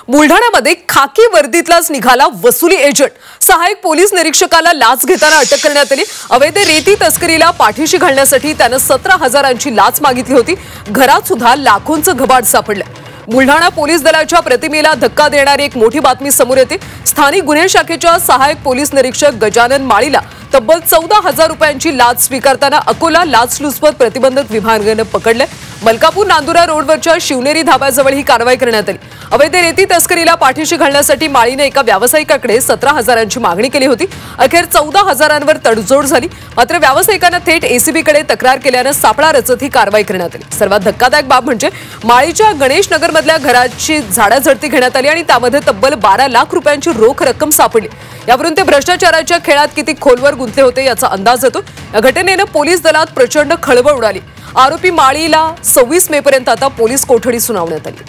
बुलढाण्यामध्ये खाकी वर्दीतलाच निघाला वसुली एजंट। सहायक पोलीस निरीक्षकाला लाच घेताना अटक करण्यात आली। अवैध रेती तस्करीला पाठीशी घालण्यासाठी त्याने 17,000ची लाच मागितली होती। घरात सुद्धा लाखोंचं घबाड सापडलं। बुलढाणा पोलीस दलाच्या प्रतिमेला धक्का देणारी एक मोठी बातमी समोर येते। स्थानिक गुन्हे शाखेच्या सहायक पोलीस निरीक्षक गजानन माळीला तब्बल 14,000 रुपयांची लाच स्वीकारताना अकोला लाचलुचपत प्रतिबंधक विभागाने पकडले। मलकापूर नांदुरा रोडवरच्या शिवनेरी धाब्याजवळ ही कारवाई करण्यात आली। अवैध रेती तस्करीला पाठीशी घालण्यासाठी माळीने एका व्यावसायिकाकडे 17,000ची मागणी केली होती। अखेर 14,000वर तडजोड झाली। मात्र व्यावसायिकाने थेट एसीबीकडे तक्रार केल्याने सापळा रचत ही कारवाई करण्यात आली। सर्वात धक्कादायक बाब म्हणजे माळीच्या गणेश नगरमधल्या घराची झाडाझडती घेण्यात आली आणि त्यामध्ये तब्बल 12 लाख रुपयांची रोख रक्कम सापडली। यावरून ते भ्रष्टाचाराच्या खेळात किती खोलवर गुंतले होते याचा अंदाज येतो। या घटनेने पोलीस दलात प्रचंड खळबळ उडाली। आरोपी माळीला 26 मे पर्यंत आता पोलीस कोठडी सुनावण्यात आली।